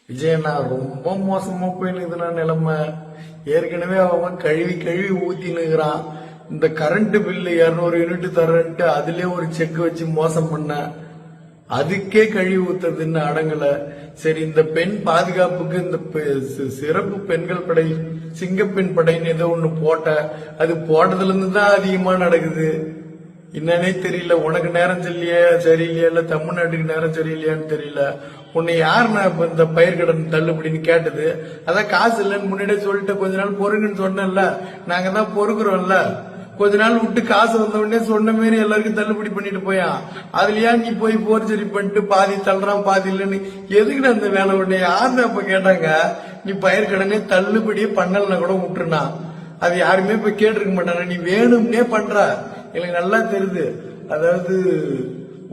விஜயண்ணா ரொம்ப மோசமா போயினுக்குதுண்ணா நிலைமை. ஏற்கனவே அவன் கழுவி கழுவி ஊத்தினுக்குறான். இந்த கரண்ட் பில்லு 200 யூனிட் தரன்ட்டு அதுலயே ஒரு செக் வச்சு மோசம் பண்ண, அதுக்கே கழுவி ஊத்துறதுன்னு அடங்கல. சரி, இந்த பெண் பாதுகாப்புக்கு இந்த சிறப்பு பெண்கள் படை, சிங்கப்பெண் படைன்னு ஏதோ ஒண்ணு போட்ட, அது போட்டதுல இருந்து தான் அதிகமா நடக்குது. என்னன்னே தெரியல. உனக்கு நேரம் சரியில்லையா இல்ல தமிழ்நாட்டுக்கு நேரம் சரியில்லையான்னு தெரியல. உன்னை யாருன்னா இப்ப இந்த பயிர் கடன் தள்ளுபடின்னு கேட்டது? அதான் காசு இல்லைன்னு முன்னாடியே சொல்லிட்டு கொஞ்ச நாள் பொறுங்கன்னு சொன்னேன்ல. நாங்க தான் பொறுக்குறோம்ல. கொஞ்ச நாள் விட்டு காசு வந்த உடனே சொன்ன மாரி எல்லாருக்கும் தள்ளுபடி பண்ணிட்டு போயான். அதுலயா நீ போய் போர்ஜரி பண்ணிட்டு பாதி தள்ளுறான் பாதி இல்லைன்னு எதுக்குன்னு அந்த வேலை உடனே யாருன்னு அப்ப கேட்டாங்க? நீ பயிர் கடனே தள்ளுபடியே பண்ணலன்னா கூட விட்டுருனா. அது யாருமே இப்ப கேட்டிருக்க மாட்டாங்க. நீ வேணும்னே பண்ற, எனக்கு நல்லா தெரியுது. அதாவது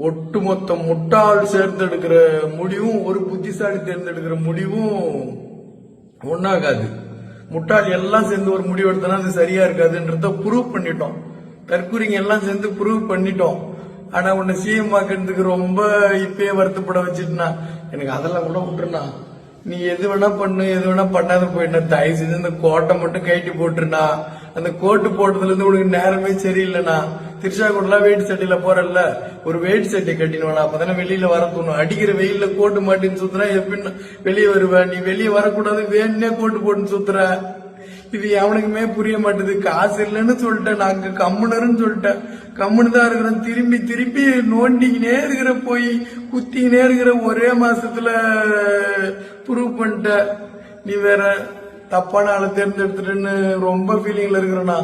ஒட்டுமொத்த முட்டாள் சேர்ந்தெடுக்கிற முடிவும் ஒரு புத்திசாலி தேர்ந்தெடுக்கிற முடிவும் ஒன்னாகாது. முட்டாள் எல்லாம் சேர்ந்து ஒரு முடிவு எடுத்தனா அது சரியா இருக்காதுன்றத ப்ரூவ் பண்ணிட்டோம். தற்கூரிங்க எல்லாம் சேர்ந்து ப்ரூவ் பண்ணிட்டோம். ஆனா உன்னை சிஎம் ஆக்கிறதுக்கு ரொம்ப இப்பயே வருத்தப்பட வச்சுட்டுனா எனக்கு அதெல்லாம் கூட விட்டுருனா. நீ எது வேணா பண்ணு, எது வேணா பண்ணாத போயிட்டா. தயவு செஞ்சு இந்த கோட்டை மட்டும் கைட்டி போட்டுருனா. அந்த கோட்டு போட்டதுல இருந்து உனக்கு நேரமே சரியில்லைண்ணா. திருச்சா கூட வேட்டி சட்டையில போறல்ல, ஒரு வேட்டி சட்டை கட்டினவனா, அப்பதானே வெளியில வர தோணும். அடிக்கிற வெயில்ல கோட்டு மாட்டின்னு சுத்துறா, எப்படின்னு வெளியே வருவ? நீ வெளியே வரக்கூடாது, வேணுன்னே கோட்டு போட்டுன்னு சுத்துற. இது எவனுக்குமே புரிய மாட்டேது. காசு இல்லைன்னு சொல்லிட்டேன், நாங்க கம்முனருன்னு சொல்லிட்டேன். கம்முன்னு தான் இருக்கிறோம். திரும்பி திரும்பி நோண்டிக்கினே இருக்கிற, போய் குத்திக்கினே இருக்கிற. ஒரே மாசத்துல ப்ரூவ் பண்ணிட்ட. நீ வேற தப்பான ஆளை தேர்ந்தெடுத்துட்டேன்னு ரொம்ப ஃபீலிங்ல இருக்கிறனா.